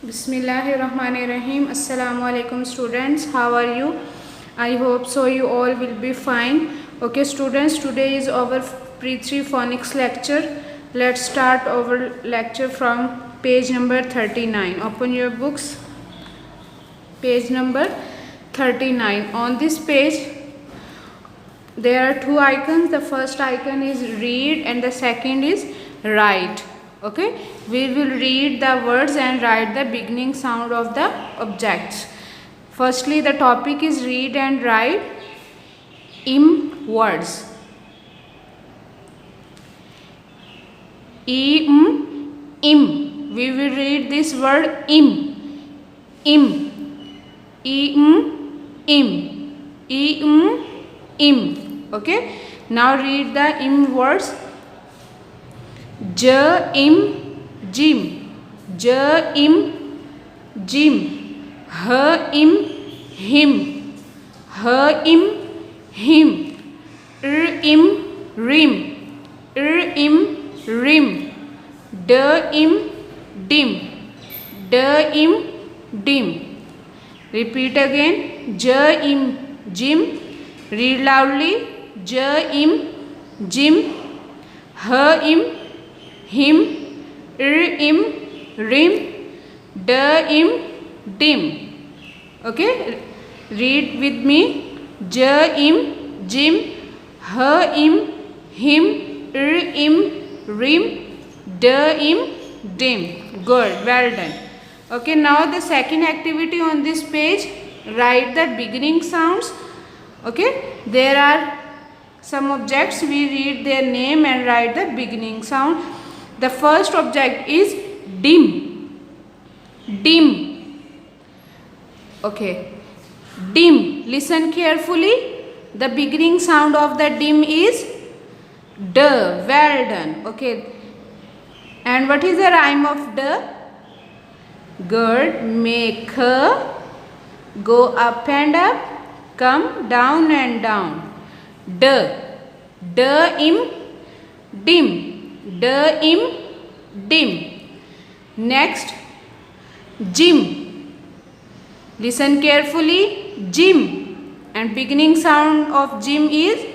Bismillahirrahmanirrahim. Assalamu alaikum students. How are you? I hope so you all will be fine. Okay students, today is our pre-3 phonics lecture. Let's start our lecture from page number 39. Open your books. Page number 39. On this page there are two icons. The first icon is read and the second is write. Okay, we will read the words and write the beginning sound of the objects. Firstly, the topic is read and write words. Im. We will read this word im. Im. Okay, now read the im words. J im jim, J im jim, H im him, H im him, im rim, im rim, D im dim, D im dim. Repeat again. J im jim. Read loudly. J im jim, H im him, im rim, d im dim. Okay, read with me. J im jim, h im him, im rim, d im dim. Good, well done. Okay, now the second activity on this page, write the beginning sounds. Okay, there are some objects, we read their name and write the beginning sound. The first object is dim. Dim. Okay. Dim. Listen carefully. The beginning sound of the dim is D. Well done. Okay. And what is the rhyme of D? Good. Make go up and up, come down and down. D. D im dim. D im dim. Next, jim. Listen carefully. Jim. And beginning sound of jim is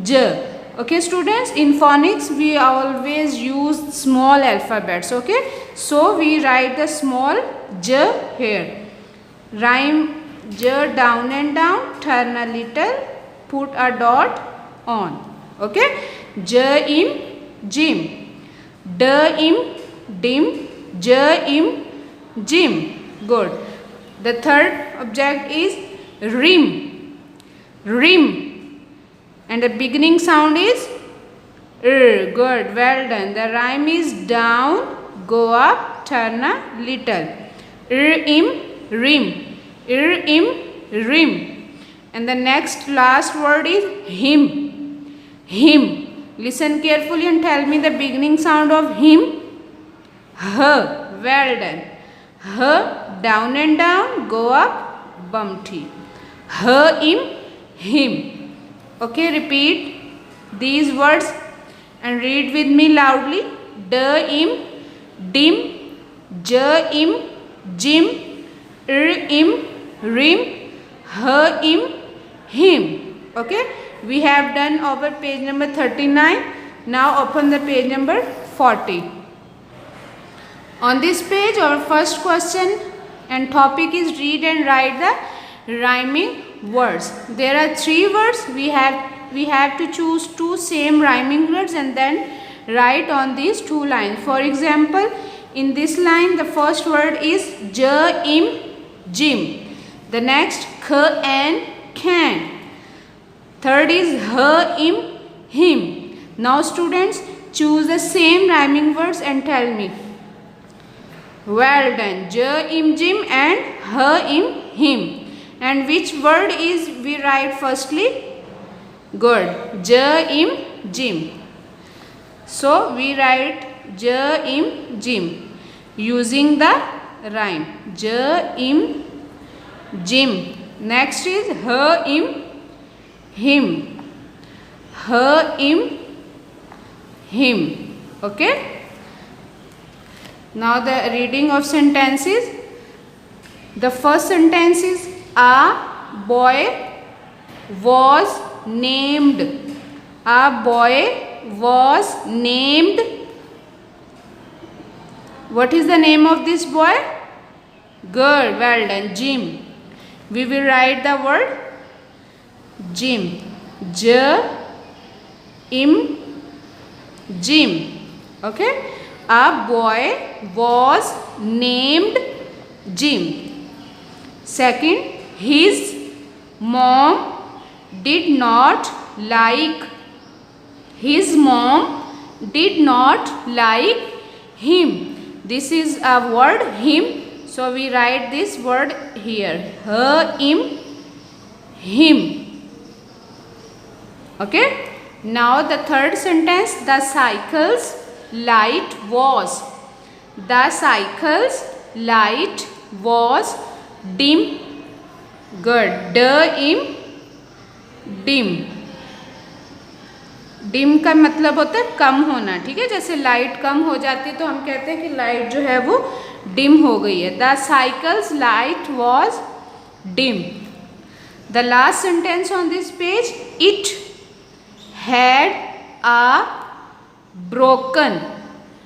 J. Okay students, in phonics we always use small alphabets. Okay, so we write the small J here. Rhyme J down and down, turn a little, put a dot on. Okay, J im jim, D im dim, J im jim. Good. The third object is rim. Rim. And the beginning sound is Good. Well done. The rhyme is down, go up, turn a little. Im rim. Im rim. And the next last word is him. Him. Listen carefully and tell me the beginning sound of him. H. Well done. H. Down and down, go up, bumpty. H im him. Okay, repeat these words and read with me loudly. D im dim, J im jim, im rim, H im him. Okay, we have done our page number 39. Now open the page number 40. On this page our first question and topic is read and write the rhyming words. There are three words. We have to choose two same rhyming words and then write on these two lines. For example, in this line the first word is J im jim. The next k and can. Third is h im him. Now students, choose the same rhyming words and tell me. Well done. J im jim and h im him. And which word is we write firstly? Good. J im jim. So we write J im jim using the rhyme. J im jim. Next is h im him. H im him. Okay. Now the reading of sentences. The first sentence is a boy was named. A boy was named. What is the name of this boy? Girl. Well done. Jim. We will write the word Jim. J-I-M. Jim. Okay. A boy was named Jim. Second, his mom did not like. His mom did not like him. This is a word him. So we write this word here. Her, him. Okay. Now the third sentence, the cycle's light was. The cycle's light was dim. Good. dim. Dim का मतलब होता है कम होना. ठीक है, जैसे light कम हो जाती है तो हम कहते हैं कि लाइट जो है वो डिम हो गई है. The cycles light was dim. The last sentence on this page, it had a broken.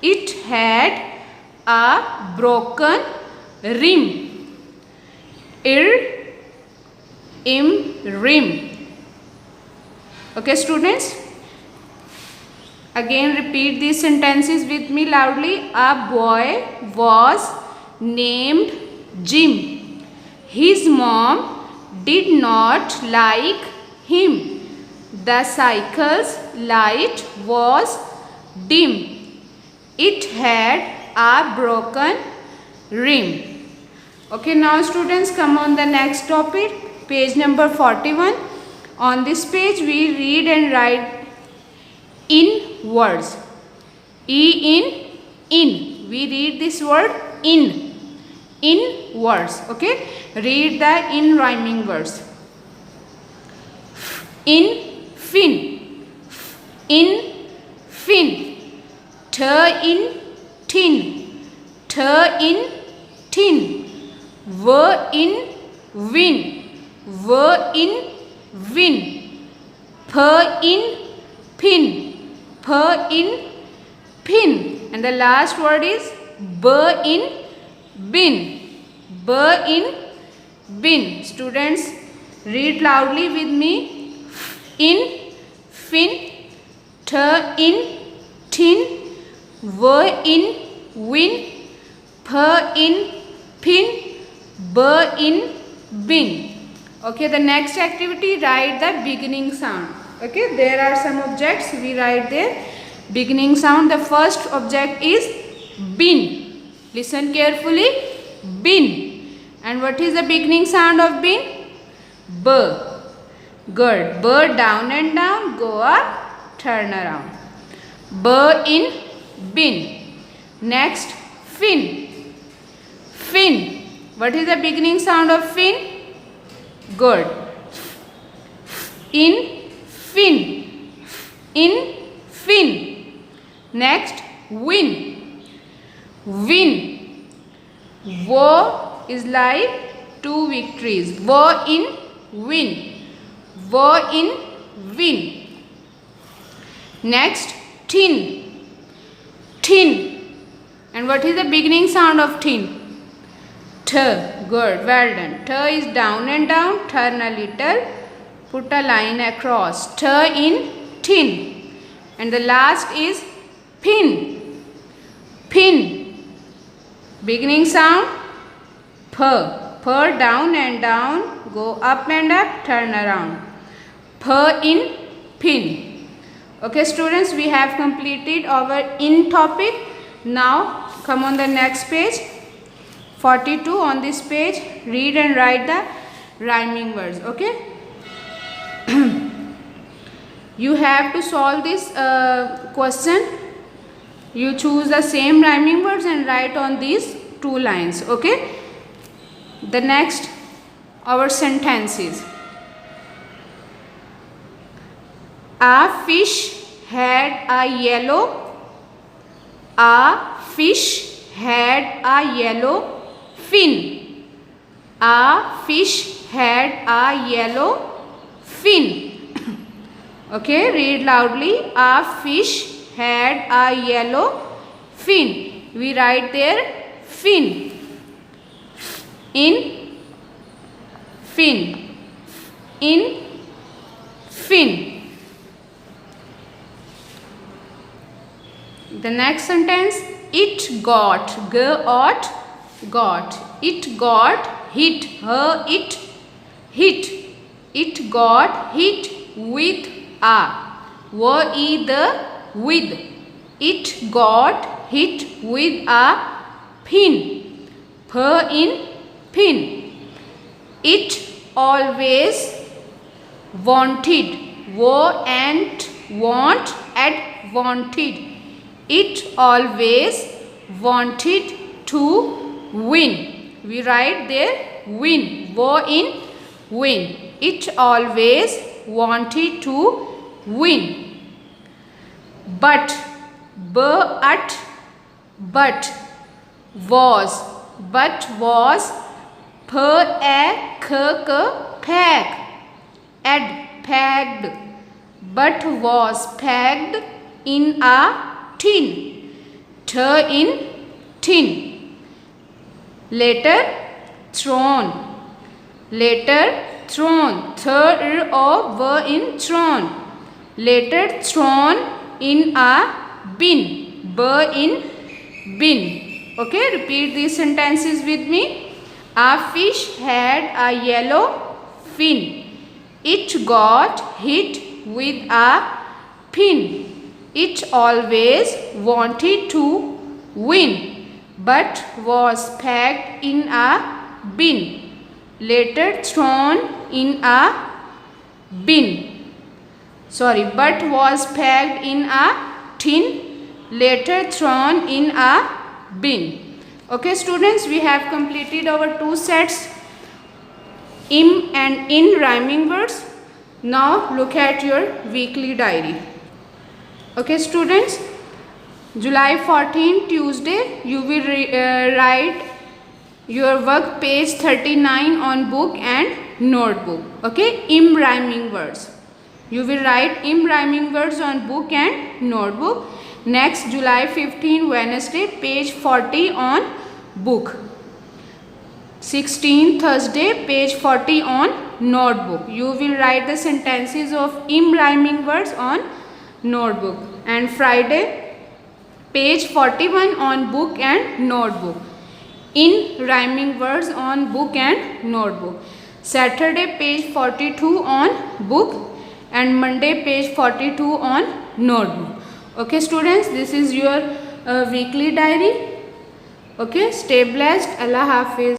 It had a broken rim. Rim. Okay, students. Again repeat these sentences with me loudly. A boy was named Jim. His mom did not like him. The cycle's light was dim. It had a broken rim. Okay, now students, come on the next topic, page number 41. On this page we read and write in words. In. We read this word in words. Okay, read the in rhyming words. In fin. T in tin. V in win. P in pin. And the last word is b in bin. Students, read loudly with me. In fin. T in tin. V in win. P in pin. B in bin. Okay, the next activity, write the beginning sound. Okay, there are some objects. We write their beginning sound. The first object is bin. Listen carefully. Bin. And what is the beginning sound of bin? B. Good. B, down and down, go up, turn around. B in bin. Next, fin. What is the beginning sound of fin? Good. In fin. Next, win. Wo is like two victories. Wo in win. Next, tin. And what is the beginning sound of tin? T. Good, well done. T is down and down, turn a little, put a line across. T in tin. And the last is pin. Beginning sound P. Down and down, go up and up, turn around. P in pin. Okay, students, we have completed our in topic. Now come on the next page, 42. On this page, read and write the rhyming words. Okay. You have to solve this question. You choose the same rhyming words and write on these 2 lines. Okay. The next, our sentences. A fish had a yellow. A fish had a yellow fin. A fish had a yellow fin. Okay, read loudly. A fish had a yellow fin. We write there fin. In fin. In fin. The next sentence, it got, got, it got hit, it hit, it got hit with a, the with, it got hit with a pin, in pin, it always wanted, and want, at wanted, it always wanted to win. We write there win, in win. It always wanted to win. But was, packed, but was packed in a tin, in tin. Later thrown, in thrown. Later thrown in a bin, in bin. Okay, repeat these sentences with me. A fish had a yellow fin. It got hit with a pin. It always wanted to win, but was packed in a bin. Later thrown in a bin. But was packed in a tin. Later thrown in a bin. Okay, students, we have completed our 2 sets, im and in rhyming words. Now look at your weekly diary. Okay, students, July 14, Tuesday, you will write your work page 39 on book and notebook. Okay, im rhyming words. You will write im rhyming words on book and notebook. Next, July 15, Wednesday, page 40 on book. 16, Thursday, page 40 on notebook. You will write the sentences of im rhyming words on notebook. And Friday, page 41 on book and notebook. In rhyming words on book and notebook. Saturday, page 42 on book, and Monday, page 42 on notebook. Okay, students, this is your weekly diary. Okay, stay blessed. Allah Hafiz.